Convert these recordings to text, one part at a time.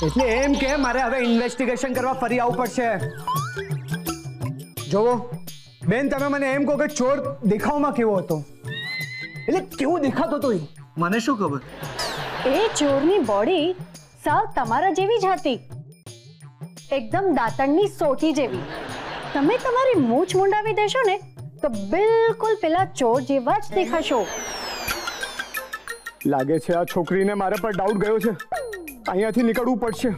એટલે એમ કે મારે હવે ઇન્વેસ્ટિગેશન કરવા ફરી આવવું પડશે. જોવો બેન, તમે મને એમ કહો કે ચોર દેખાવમાં કેવો હતો, એટલે કેવો દેખાતો હતો એ મને શું ખબર. એ ચોરની બોડી સાવ તમારા જેવી જ હતી, એકદમ દાંતણની સોટી જેવી. તમે તમારી મૂછ મુંડાવી દેશો ને તો બિલકુલ પેલા ચોર જેવા જ દેખાશો. લાગે છે આ છોકરીને મારા પર ડાઉટ ગયો છે, અહીંયાથી નીકળવું પડશે.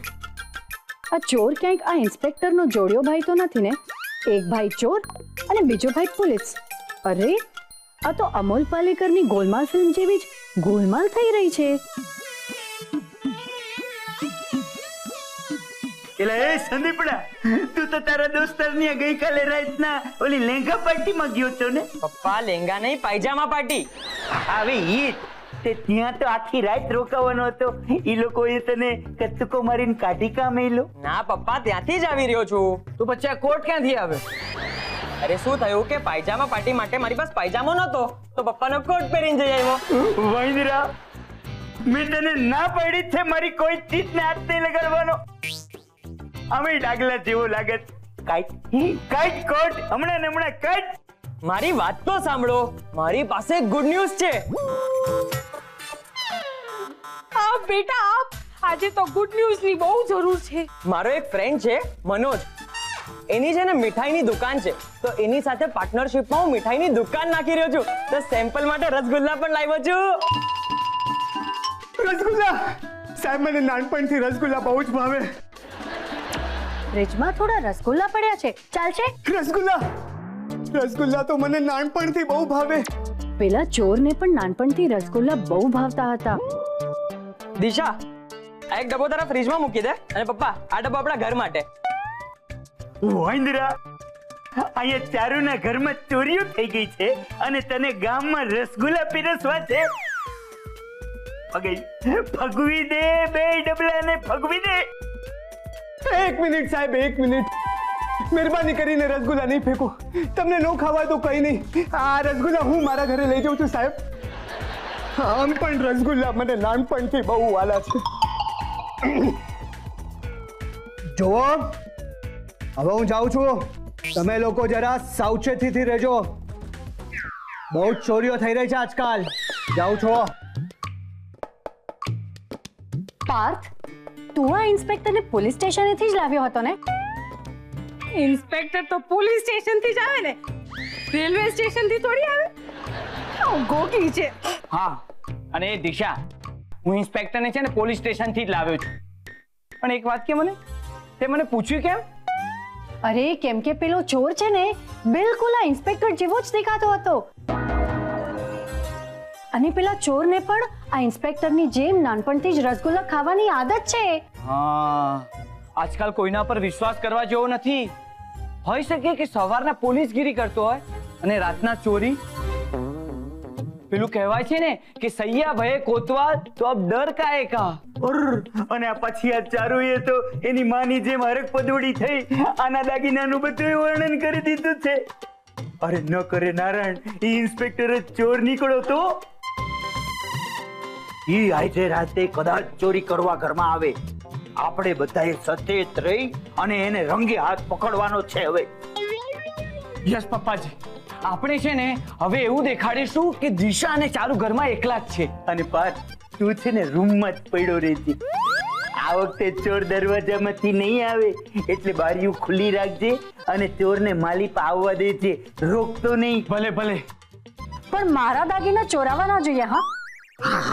આ ચોર ક્યાંક આ ઇન્સ્પેક્ટરનો જોડિયો ભાઈ તો નથી ને? એક ભાઈ ચોર અને બીજો ભાઈ પોલીસ. અરે આ તો અમોલ પાલેકરની ગોલમાલ ફિલ્મ જેવી જ ગોલમાલ થઈ રહી છે. એલા એ સંદીપડા, તું તો તારા દોસ્તરની ગઈકાલે રાતના ઓલી લેંગા પાર્ટીમાં ગયો છો ને? પપ્પા લેંગા નહીં, પાયજામા પાર્ટી. આવે ઈ તે ત્યાં તો આખી રાત રોકાવાનો હતો. ઈ લોકોએ તને કચકો મારીને કાઢી કામ એલો? ના પપ્પા, ત્યાંથી જ આવી રહ્યો છું. તો પછી આ કોટ ક્યાંથી આવે? અરે શું થયું કે પાયજામા પાર્ટી માટે મારી પાસે પાયજામો નતો તો પપ્પાનો કોટ પહેરીને જઈ આવ્યો. વાંદરા, મેં તને ના પાડી છે મારી કોઈ ચીજને હાથ નહીં લગાડવાનો. અમે ડાગલા જેવો લાગે. કાઈટ કોટ હમણાં ને હમણાં કાઈટ. મારી વાત તો સાંભળો, મારી પાસે ગુડ ન્યૂઝ છે. બેટા આજે તો ગુડ ન્યૂઝ ની બહુ જરૂર છે. મારો એક ફ્રેન્ડ છે મનોજ, એની છે ને મીઠાઈની દુકાન છે, તો એની સાથે પાર્ટનરશિપમાં હું મીઠાઈની દુકાન નાખી રહ્યો છું. તો સેમ્પલ માટે રસગુલ્લા પણ લાવ્યો છું. રસગુલ્લા? સાહેબ મને નાનપણથી રસગુલ્લા બહુ જ ભાવે. ફ્રિજમાં થોડા રસગુલ્લા પડ્યા છે, ચાલશે? રસગુલ્લા તો મને નાનપણથી બહુ ભાવે. પેલા ચોરને પણ નાનપણથી રસગુલ્લા બહુ ભાવતા હતા. દિશા, આ એક ડબ્બો તારા ફ્રીજમાં મૂકી દે, અને પપ્પા આ ડબ્બો આપણા ઘર માટે. વાંદરા, અહીંયા ચારુના ઘરમાં ચોરીઓ થઈ ગઈ છે અને તને ગામમાં રસગુલ્લા પીરસવા છે. ફગવી દે બે ડબલાને, ફગવી દે. એક મિનિટ સાહેબ, એક મિનિટ. મહેરબાની કરીને રસગુલ્લા નહીં ફેંકો. તમને ન ખાવા તો કઈ નહીં, આ રસગુલ્લા હું મારા ઘરે લઈ જાઉં છું સાહેબ. આમ પણ રસગુલ્લા મને નાનપણથી બહુ વાલા છે. જુઓ, હવે હું જાઉં છું. તમે લોકો જરા સાવચેતીથી રહેજો. બહુ જ ચોરીઓ થઈ રહી છે આજકાલ. જાઉં છો. પાર્થ, તું આ ઇન્સ્પેક્ટરને પોલીસ સ્ટેશનેથી જ લાવ્યો હતો ને? ઇન્સ્પેક્ટર તો પોલીસ સ્ટેશન થી જ આવે ને, રેલવે સ્ટેશન થી થોડી આવે. ગોગી છે. હા, અને એ દિશા, હું ઇન્સ્પેક્ટરને છે ને પોલીસ સ્ટેશનથી જ લાવ્યો છું. પણ એક વાત કે મને, તે મને પૂછ્યું કેમ? અરે કેમ કે પેલો ચોર છે ને બિલકુલ આ ઇન્સ્પેક્ટર જેવો જ દેખાતો હતો, અને પેલા ચોરને પણ આ ઇન્સ્પેક્ટરની જેમ નાનપણથી જ રસગુલ્લા ખાવાની આદત છે. હા, આજકાલ કોઈના પર વિશ્વાસ કરવા જેવો નથી. હોઈ શકે કે સવારના પોલીસગીરી કરતો હોય અને રાતના ચોરી. પેલું કહેવાય છે ને કે સૈયા ભયે કોતવાલ તો અબ ડર કાહે કા. અને આ પછી આ ચારુએ તો એની માની જેમ હરક પદોડી થઈ આના દાગીનાનું બધું વર્ણન કરી દીધું છે. અરે ન કરે નારાયણ, એ ઇન્સ્પેક્ટર જ ચોર નીકળો તો ઈ આજે રાતે કદાચ ચોરી કરવા ઘરમાં આવે. આપણે બધાએ સચેત રહી અને એને રંગે હાથ પકડવાનો છે હવે. યસ પપ્પાજી, આપણે છે ને હવે એવું દેખાડીશું કે દિશા અને ચારુ ઘરમાં એકલા જ છે. અને પાર્થ, તું છે ને રૂમમાં જ પડ્યો રહેજે. આ વખતે ચોર દરવાજામાંથી નહીં આવે એટલે બારીઓ ખુલ્લી રાખજે અને ચોરને માલી પર આવવા દેજે, રોકતો નહીં. ભલે ભલે. પણ મારા દાગીના ચોરાવા ના જોઈએ. હા,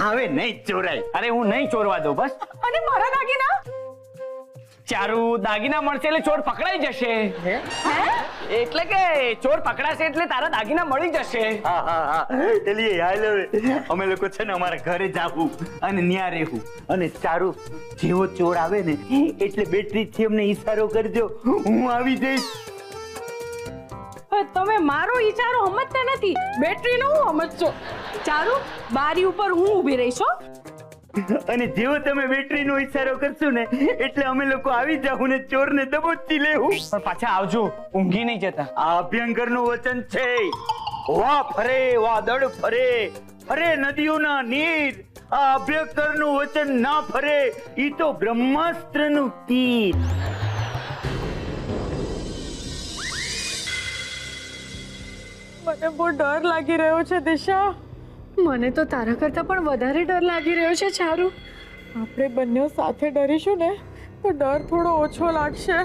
હવે નહીં ચોરાય. અરે હું નહીં ચોરવા દઉં બસ. અને મારા દાગીના? ચારુ, દાગીના મળશે એટલે ચોર પકડાઈ જશે. એટલે કે ચોર પકડાશે એટલે તારા દાગીના મળી જશે. હા હા હા, ચલીએ હાલ હવે. અમે લોકો છે ને અમારા ઘરે જાવું અને ન્યા રહેવું. અને ચારુ, જેવો ચોર આવે ને એટલે બેટરી થી અમને ઈશારો કરજો, હું આવી જઈશ. તમે મારો ઈશારો સમજતા નથી, બેટરી નો હું સમજજો. ચારુ, બારી ઉપર હું ઊભી રહીશ. અને જેવો તમે બેટરીનો ઈશારો કરશો ને એટલે અમે લોકો આવી જાવ ને ચોરને દબોચી લેવું. પણ પાછા આવજો, ઊંઘી નહીં જતા. આ અભ્યંકરનું વચન છે. વાહ ફરે વાદળ ફરે, ફરે નદીઓના નીર, આ અભ્યંકરનું વચન ના ફરે, ઈ તો બ્રહ્માસ્ત્રનું તીર. મને બહુ ડર લાગી રહ્યો છે દિશા. મને તો તારા કરતા પણ વધારે ડર લાગી રહ્યો છે ચારુ. આપણે બંને સાથે ડરીશું ને તો ડર થોડો ઓછો લાગશે.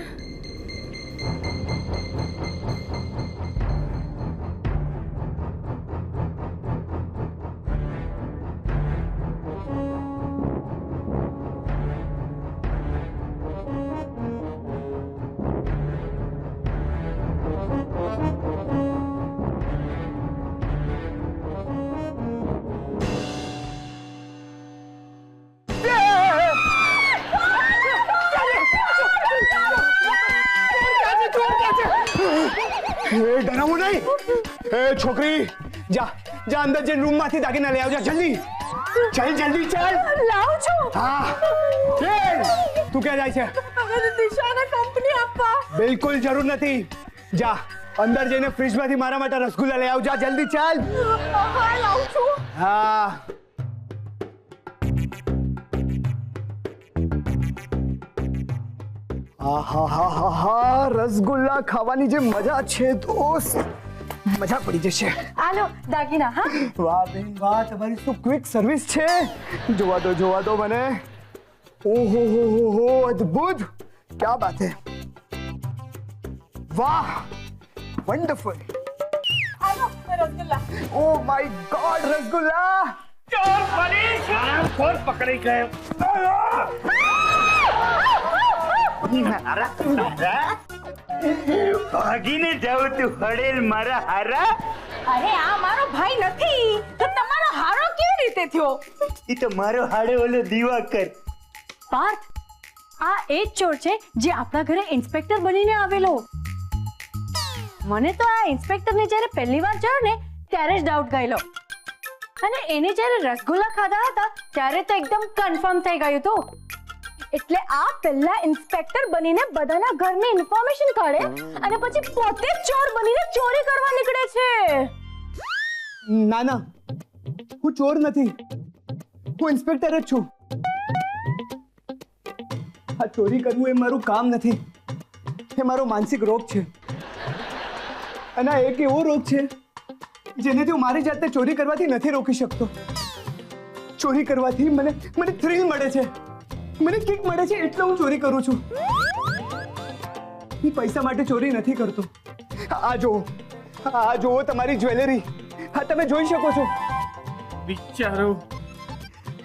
डरावो नहीं। ए छोकरी, जा जा अंदर जन रूम माथी दागीना ले आवजा जल्दी। चल जल्दी चल। લાવું છું. हाँ चल। तू क्या जाय છે? હવે દિશાને કંપની આપવા. બિલકુલ જરૂર નથી. જા અંદર જઈને ફ્રીજમાંથી મારા માટે રસગુલ્લા લઈ આવજા જલ્દી ચાલ. હા લાવું છું. હા આહાહાહા, રસગુલ્લા ખાવાની જે મજા છે દોસ્ત, મજા પડી જશે. આલો દાગીના. હા વાહ બેન વાહ, તમારી શું ક્વિક સર્વિસ છે. જોવા દો મને. ઓહો હો અદ્ભુત, क्या बात है, वाह वंडरफुल. આલો rasgulla. Oh my God rasgulla. ચોર પોલીસ, ચોર પકડી ગયો. ભાગીને જાવ તું હડેલ મારા હારા. અરે આ મારો ભાઈ નથી તો તમારો હારો કેવી રીતે થયો? ઈ તો મારો હાડે ઓલો દિવાકર. પાર્થ, આ એ જ ચોર છે જે આપણા ઘરે ઇન્સ્પેક્ટર બનીને આવેલો. મને તો આ ઇન્સ્પેક્ટરને જ્યારે પહેલી વાર જોયો ને ત્યારે જ ડાઉટ ગયેલો, અને એને જ્યારે રસગુલ્લા ખાધા હતા ત્યારે તો એકદમ કન્ફર્મ થઈ ગયું હતું. એટલે આ પહેલા ઇન્સ્પેક્ટર બનીને બધાના ઘરની ઇન્ફોર્મેશન કાઢે અને પછી પોતે જ ચોર બનીને ચોરી કરવા નીકળે છે. ના ના, હું ચોર નથી, હું ઇન્સ્પેક્ટર જ છું. આ ચોરી કરવું એ મારું કામ નથી, એ મારો માનસિક રોગ છે. અને આ એક એવો રોગ છે જેનેથી હું મારી જાતને ચોરી કરવાથી નથી રોકી શકતો. ચોરી કરવાથી મને થ્રિલ મળે છે, મને કિક મળે છે, એટલે હું ચોરી કરું છું. હું પૈસા માટે ચોરી નથી કરતો. આ જુઓ તમારી જ્વેલરી, હા તમે જોઈ શકો છો. બિચારો,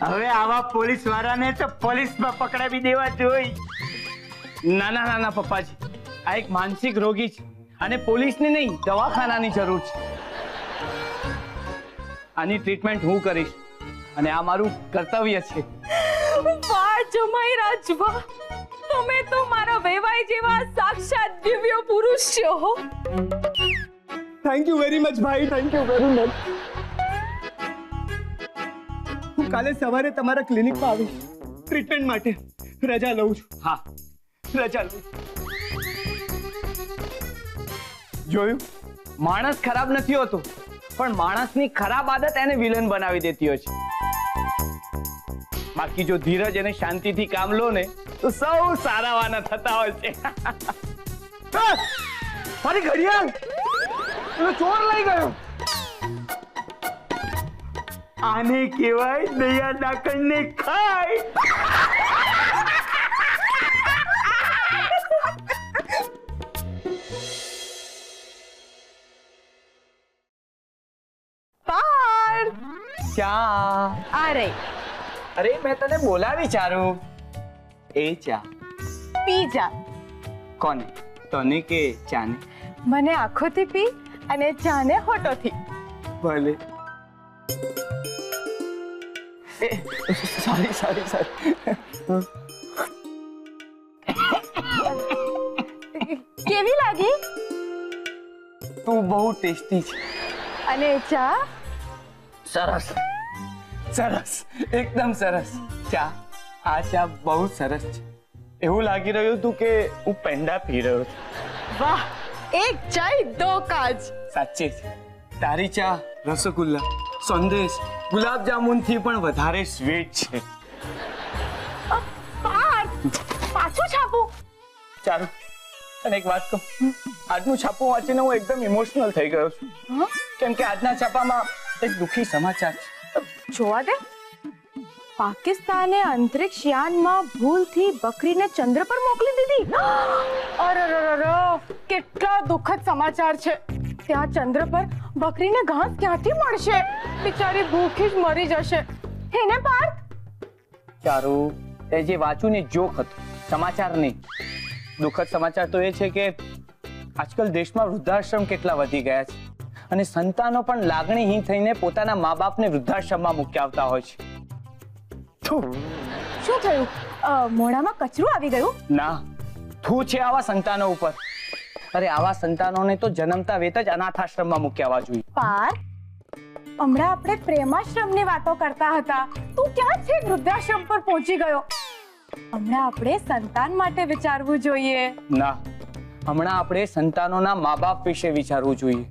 હવે આવા પોલીસ વાળાને તો પોલીસમાં પકડાવી દેવા જોઈ. ના પપ્પાજી, આ એક માનસિક રોગી છે અને પોલીસની નહીં દવાખાનાની જરૂર છે. આની ટ્રીટમેન્ટ હું કરીશ અને આ મારું કર્તવ્ય છે. વાહ જમાઈ રાજવા, તમે તો મારા વેવાઈ જેવા સાક્ષાત દિવ્ય પુરુષ છો. થેન્ક યુ વેરી મચ ભાઈ, થેન્ક યુ વેરી મચ. હું કાલે સવારે તમારા ક્લિનિકમાં આવીશ ટ્રીટમેન્ટ માટે. રજા લઉં છું. હા, રજા લઉં છું. જોયું, માણસ ખરાબ નથી હોતો, પણ માણસની ખરાબ આદત એને વિલન બનાવી દેતી હોય છે. બાકી જો ધીરજ અને શાંતિથી કામ લો ને તો સૌ સારાવાના થતા હોય છે. મારી ઘડિયાળ એનો ચોર લઈ ગયો. આને કહેવાય દયા ડાકણને ખાય. ચા. અરે અરે મેં તને બોલાવી ચારુ. એ ચા પી જા. કોને, તને કે ચાને? મને આંખોથી પી અને ચાને હોઠોથી. ભલે. સોરી. કેવી લાગી? તું બહુ ટેસ્ટી છે. અને ચા? સરસ, એકદમ સરસ ચા. આ ચા બહુ સરસ છે. એવું લાગી રહ્યું હતું કે હું પેંડા પી રહ્યો છું. વાહ, એક ચાય દો કાજ. સાચે છે, તારી ચા રસગુલ્લા સંદેશ ગુલાબ જામુન થી પણ વધારે સ્વીટ છે. પાછું છાપું. ચારુ અને એક વાત કહું, આજનું છાપું વાંચીને હું એકદમ ઇમોશનલ થઈ ગયો છું. કેમ કે આજના છાપામાં એક દુઃખી સમાચાર છે. જોવા દે. પાકિસ્તાને અંતરિક્ષ યાનમાં ભૂલથી બકરીને ચંદ્ર પર મોકલી દીધી. અરે કેટલા દુઃખદ સમાચાર છે. ત્યાં ચંદ્ર પર બકરીને ઘાસ ક્યાંથી મળશે? બિચારી ભૂખી જ મરી જશે. હેને પાર્થ? ચારુ, તે જે વાંચ્યું ને જોક હતું, સમાચાર નહીં. દુઃખદ સમાચાર તો એ છે કે આજકાલ દેશમાં વૃદ્ધાશ્રમ કેટલા વધી ગયા છે અને સંતાનો પણ લાગણીહીન થઈને પોતાના મા બાપને વૃદ્ધાશ્રમમાં મૂકી આવતા હોય છે. શું થયું? મોઢામાં કચરું આવી ગયું? ના, થૂ છે આવા સંતાનો ઉપર. અરે આવા સંતાનોને તો જન્મતા વેત જ અનાથાશ્રમમાં મૂકી આવવા જોઈએ. પાર્થ, હમણાં આપણે પ્રેમાશ્રમની વાતો કરતા હતા. તું ક્યાં છે? વૃદ્ધાશ્રમ પર પહોંચી ગયો. હમણાં આપણે સંતાન માટે વિચારવું જોઈએ. ના, હમણાં આપણે સંતાનોના મા બાપ વિશે વિચારવું જોઈએ.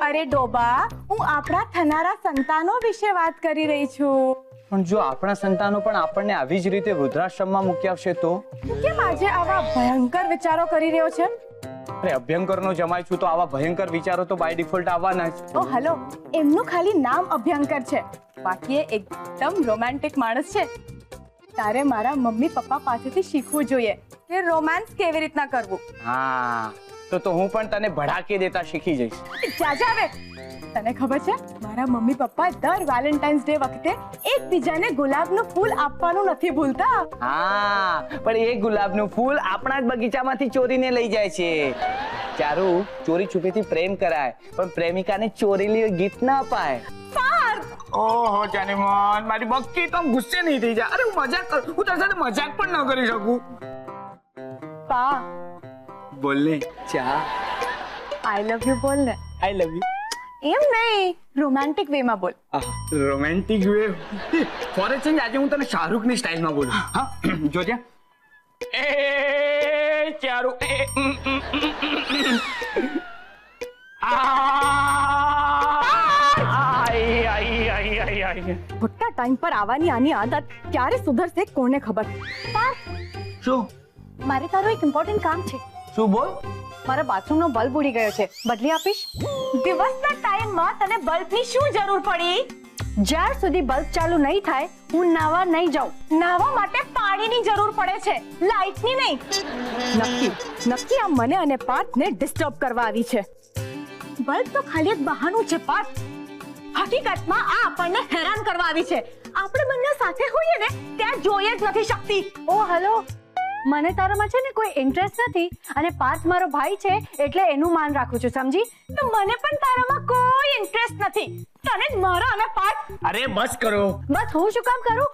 અરે ડોબા, હું આપણા થનારા સંતાનો વિશે વાત કરી રહી છું. પણ જો આપણા સંતાનો પણ આપણને આવી જ રીતે વૃદ્ધાશ્રમમાં મૂકી આવશે તો? તું કેમ આજે આવા ભયંકર વિચારો કરી રહ્યો છે? અરે અભ્યંકરનો જમાઈ છું તો આવા ભયંકર વિચારો તો બાય ડિફોલ્ટ આવવાના જ. ઓ હલો, એમનું ખાલી નામ અભ્યંકર છે, બાકી એ એકદમ રોમેન્ટિક માણસ છે. તારે મારા મમ્મી પપ્પા પાસેથી શીખવું જોઈએ કે રોમાન્સ કેવી રીતના કરવું. હા, તો હું પણ તને ભડાકે દેતા શીખી જઈશ. જાજા આવે. તને ખબર છે મારા મમ્મી પપ્પા દર વેલેન્ટાઇન્સ ડે વખતે એકબીજાને ગુલાબનું ફૂલ આપવાનું નથી ભૂલતા. હા, પણ એ ગુલાબનું ફૂલ આપણા જ બગીચામાંથી ચોરીને લઈ જાય છે. ચારુ, ચોરી છુપીથી પ્રેમ કરાય પણ પ્રેમિકાને ચોરેલી ગીત ના અપાય. ઓહો જાનેમન, મારી બક્કી તો ગુસ્સે નહીં થઈ જાય. અરે હું મજાક કરું, હું તારી સાથે મજાક પણ ન કરી શકું. પા, બોલ ને. ચા. આઈ લવ યુ બોલ ને. આઈ લવ યુ. એમ નહીં, રોમેન્ટિક વે માં બોલ. રોમેન્ટિક વે ફોર એ ચેન્જ આજે હું તને શાહરુખની સ્ટાઇલમાં બોલું. હા, જોજે. એ ચારુ, ખોટા ટાઈમ પર આવવાની આની આદત ક્યારે સુધરશે કોને ખબર. શું? મારે તારું એક ઇમ્પોર્ટન્ટ કામ છે. શું? બોલ. મારા બાથરૂમનો બલ્બ ઉડી ગયો છે, બદલી આપીશ? દિવસના ટાઈમમાં તને બલ્બની શું જરૂર પડી? જ્યાર સુધી બલ્બ ચાલુ નહીં થાય હું નાવા નહીં જાઉં. નાવા માટે પાણીની જરૂર પડે છે, લાઇટની નહીં. નક્કી આ મને અને પાર્થને ડિસ્ટર્બ કરવા આવી છે. બલ્બ તો ખાલી એક બહાનું છે પાર્થ. હકીકતમાં આ આપણને હેરાન કરવા આવી છે. આપણે બંને સાથે હોઈએ ને ત્યાં જોઈ જ નથી શકતી. ઓ હલો, મને તારામાં છે ને કોઈ ઇન્ટરેસ્ટ નથી અને પાર્થ મારો ભાઈ છે એટલે એનું માન રાખું છું, સમજી? તો મને પણ તારામાં કોઈ ઇન્ટરેસ્ટ નથી. તને જ મારા અને પાર્થ. અરે બસ કરો. બસ હું શું કામ કરું?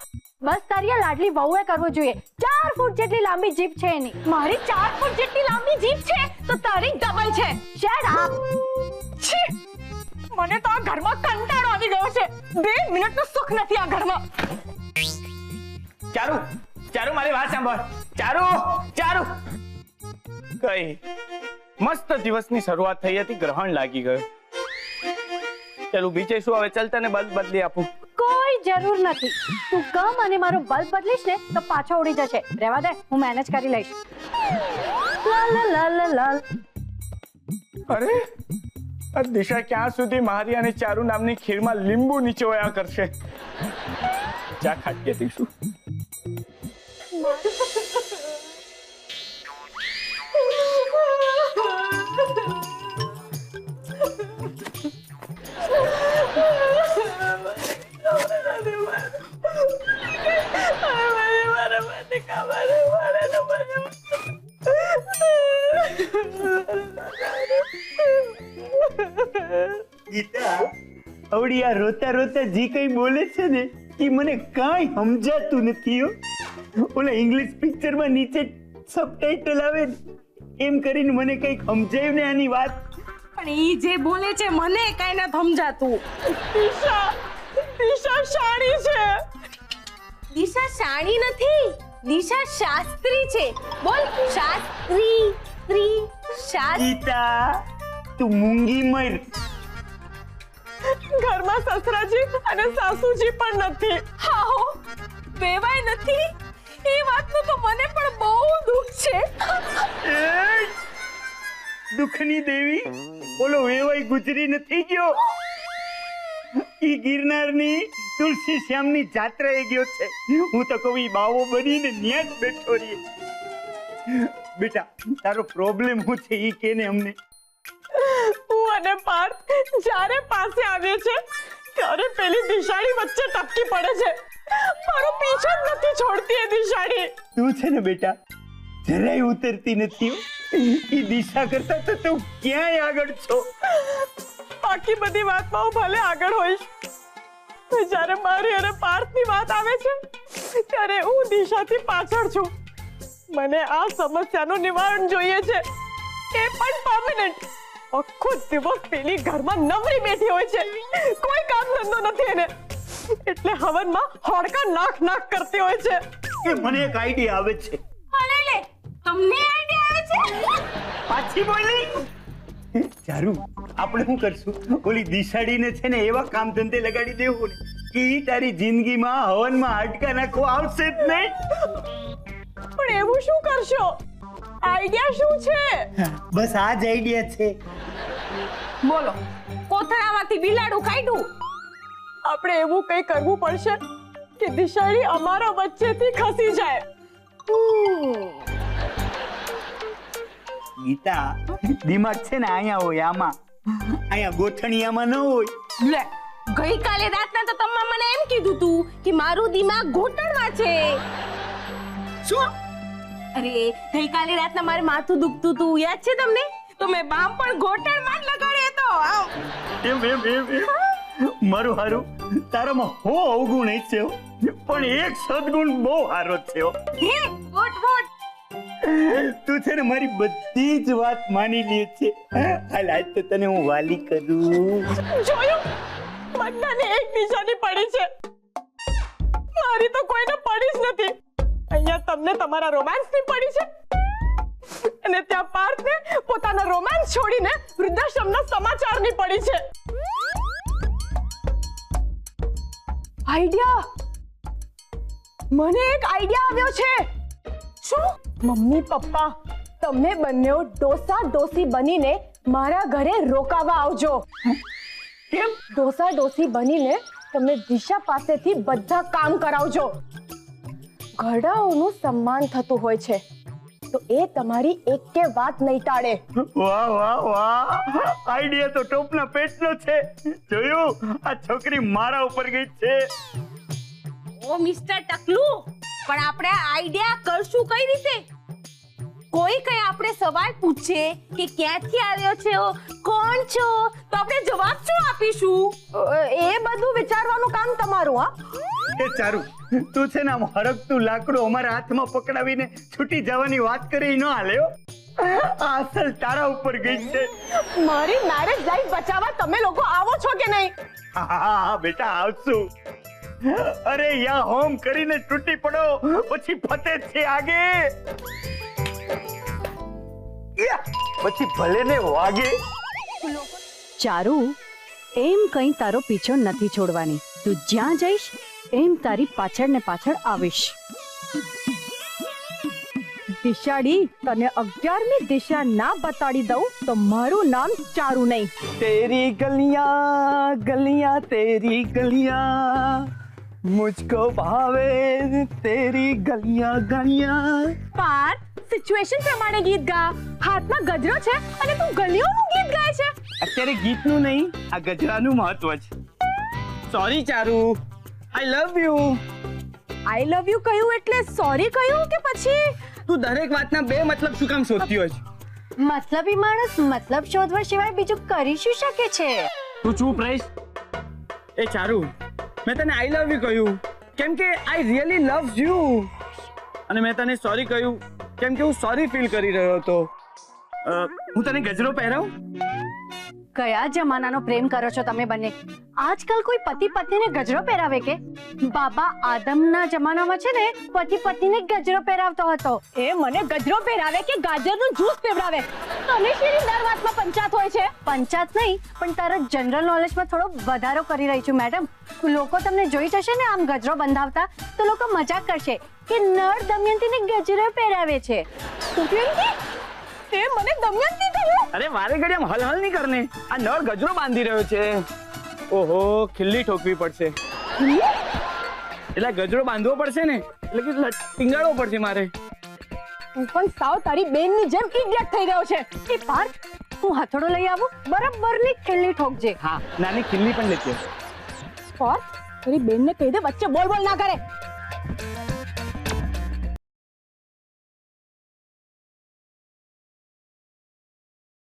બસ તારી લાડલી વહુએ કરવું જોઈએ. 4 ફૂટ જેટલી લાંબી જીભ છે એની. મારી 4 ફૂટ જેટલી લાંબી જીભ છે તો તારી ડબલ છે. Shut up. છી, મને તો આ ઘરમાં કંટાળો આવી ગયો છે. 2 મિનિટનું સુખ નથી આ ઘરમાં. ચારુ, ચારુ મારી વાત સાંભળ. ચારુ, ચારુ. કઈ મસ્ત દિવસની શરૂઆત થઈ હતી, ગ્રહણ લાગી ગયો. ચાલુ બીજે શું હવે? ચાલ તને બલ્બ બદલી આપું. કોઈ જરૂર નથી. તું કમ અને મારો બલ્બ બદલીશ ને તો પાછો ઉડી જશે. રહેવા દે, હું મેનેજ કરી લઈશ. લાલ લાલ લાલ. અરે આ દિશા ક્યાં સુધી મારી અને ચારુ નામની ખીરમાં લીંબુ નીચોયા કરશે? ચા ખાટી હતી શું? ગીતા, આવડી આ રોતા રોતા જે કઈ બોલે છે ને એ મને કાંઈ સમજાતું નથી હો. ઓલા ઇંગ્લિશ પિક્ચરમાં નીચે સબટાઇટલ આવે એમ કરીને મને કઈક સમજાયું ને આની વાત. પણ ઈ જે બોલે છે મને કઈ ન સમજાતું. દિશા શાણી છે. દિશા શાણી નથી, દિશા શાસ્ત્રી છે. બોલ શાસ્ત્રી. ગીતા, તું મૂંગી મર. ઘરમાં સસરાજી અને સાસુજી પણ નથી. હા હો, વેવાય નથી એ વાતનું તો મને પણ બહુ દુઃખ છે. એ દુઃખની દેવી, બોલો વેવાઈ ગુજરી નથી ગયો. ઈ ગિરનારની તુલસી શ્યામની જાત્રાએ ગયો છે. હું તો કહું ઈ બાવો બનીને ન્યા જ બેઠો રહીએ. બેટા, તારો પ્રોબ્લેમ શું છે ઈ કેને અમને. હું અને પાર્થ જ્યારે પાસે આવીએ છે ત્યારે પેલી દિશાળી વચ્ચે ટપકી પડે છે. મારો પીછો જ નથી છોડતી એ દિશાળી. તું છે ને બેટા, જરાય ઉતરતી નથી હો. ઈ દિશા કરતા તો તું ક્યાંય આગળ છો. બાકી બધી વાતમાં હું ભલે આગળ હોઈશ, જ્યારે મારી અને પાર્થની વાત આવે છે ત્યારે હું દિશાથી પાછળ છું. મને આ સમસ્યાનું નિવારણ જોઈએ છે, એ પણ પરમેનન્ટ. આખો દિવસ પેલી ઘરમાં નવરી બેઠી હોય છે, કોઈ કામ ધંધો નથી એને, એટલે હવનમાં હોડકા નાક નાક કરતી હોય છે. કે મને એક આઈડિયા આવે છે. લે તમને આઈડિયા આવે છે? પાછી બોલી. ચારુ, આપણે શું કરશું? ઓલી દિશાડીને છે ને એવા કામ ધંધે લગાડી દેવું ને કે ઈ તારી જિંદગીમાં હવનમાં હાડકા નાખવા આવશે જ નહીં. પણ એવું શું કરશો? આઈડિયા શું છે? બસ આ જ આઈડિયા છે. બોલો, કોથળામાંથી બિલાડું કાઢ્યું? આપણે એવું કંઈ કરવું પડશે કે દિશાળી અમારા વચ્ચેથી ખસી જાય. ગીતા, દિમાગ છે ને અહીંયા હોય, આમાં. અહીંયા ગોઠણિયામાં ન હોય. લે, ગઈકાલે રાતના તો તમે મને એમ કીધું તું કે મારું દિમાગ ઘૂંટણમાં છે. શું? અરે, ગઈકાલે રાતના મારે માથું દુખતું તું, યાદ છે તમને? તો મેં બામ પણ ઘૂંટણમાં જ લગાડ્યો તો. એમ મારું હારું, તારામાં હો અવગુણ છે હો, પણ એક સદગુણ બહુ સારો છે હો. વોટ તું છે ને મારી બધી જ વાત માની લે છે. હાલ આજ તો તને હું વાલી કરું. જોયું? બધાને એક નિશાની પડી છે, મારી તો કોઈને પડી જ નથી. અહીંયા તમને તમારા રોમાન્સની પડી છે, અને ત્યાં પાર્થને પોતાના રોમાન્સ છોડીને વૃદ્ધાશ્રમના સમાચારની પડી છે. આઈડિયા! મને એક આઈડિયા આવ્યો છે. શું? મમ્મી પપ્પા, તમે બંને ડોસા ડોસી બનીને મારા ઘરે રોકાવા આવજો. કેમ? ડોસા ડોસી બનીને તમે દિશા પાસેથી બધા કામ કરાવજો. ઘરડાઓનું સન્માન થતું હોય છે, તો એ તમારી એકે વાત નહીં ટાળે. વાહ વાહ વાહ, આઈડિયા તો ટોપના પેટનો છે. જોયું? આ છોકરી મારા ઉપર ગઈ છે. ઓ મિસ્ટર ટકલુ, પણ આપણે આઈડિયા કરશું કઈ રીતે? કોઈ કઈ આપણે સવાલ પૂછે કે ક્યાંથી આવ્યો છે, કોણ છો, તો આપણે જવાબ શું આપીશું? એ બધું વિચારવાનું કામ તમારું. હા, એ ચારુ, તું છે ને આમ હરકતું લાકડું અમારા હાથમાં પકડાવીને છૂટી જવાની વાત કરી ન હાલે હો. આ અસલ તારા ઉપર ગઈ છે. મારી મેરેજ લાઈફ બચાવવા તમે લોકો આવો છો કે નહીં? હા બેટા, આવશું. અરે યા હોમ કરીને તૂટી પડો, પછી ફતે છે આગે. પછી ભલે ને વાગે. ચારુ, એમ કઈ તારો પીછો નથી છોડવાની. તું જ્યાં જઈશ એમ તારી પાછળ ને પાછળ આવીશ. દિશાડી, તને 11મી દિશા ના બતાડી દઉં તો મારું નામ ચારુ નહીં. तेरी गलियां गलियां तेरी गलियां मुझको भावे तेरी गलियां गलियां. પાર્થ, સિચ્યુએશન પ્રમાણે ગીત ગા. હાથમાં ગજરો છે અને તું ગલીઓનું ગીત ગાય છે. અત્યારે ગીતનું નહીં, આ ગજરાનું મહત્વ છે. Sorry Charu, I love you. I love you કહ્યું એટલે સોરી કહ્યું કે પછી? તું દરેક વાતના બે મતલબ શું કામ શોધતી હોય છે? મતલબી માણસ મતલબ શોધવા સિવાય બીજું કરી શું શકે છે? તું ચૂપ રહીશ. એ ચારુ, મેં તને આઈ લવ યુ કહ્યું કેમ કે આઈ રિયલી લવ્સ યુ, અને મેં તને સોરી કહ્યું કેમ કે હું સોરી ફીલ કરી રહ્યો હતો. હું તને ગજરો પહેરાવું? કયા જમાનાનો પ્રેમ કરો છો તમે બંને? આજકાલ કોઈ પતિ પત્નીને ગજરો પહેરાવે કે? બાબા આદમના જમાનામાં છે ને પતિ પત્નીને ગજરો પહેરાવતો હતો. એ મને ગજરો પહેરાવે કે ગાજરનું જ્યુસ પીવડાવે? તને શેની દર વાતમાં પંચાત હોય છે? પંચાત નહીં, પણ તારા જનરલ નોલેજમાં થોડો વધારો કરી રહી છું મેડમ. લોકો તમને જોઈ જશે ને આમ ગજરો બંધાવતા તો લોકો મજાક કરશે કે નળ દમયંતીને ગજરો પહેરાવે છે. દમયંતી? તે મને દમયંતી કહ્યું? અરે મારે ઘડી આમ હલ નહીં કરને. આ નળ ગજરો બાંધી રહ્યો છે. ઓહો, ખિલ્લી ઠોકવી પડશે. એટલે ગજરો બાંધવો પડશે ને, એટલે કે ટીંગાડવો પડશે મારે. તું પણ સાવ તારી બેનની જેમ ઇડિયટ થઈ રહ્યો છે. એ પાર્થ, હું હથોડો લઈ આવું, બરાબરની ખીલ્લી ઠોકજે. હા, નાની ખિલ્લી પણ લેતી. પાર્થ, તારી બેનને કહી દે વચ્ચે બોલ બોલ ના કરે.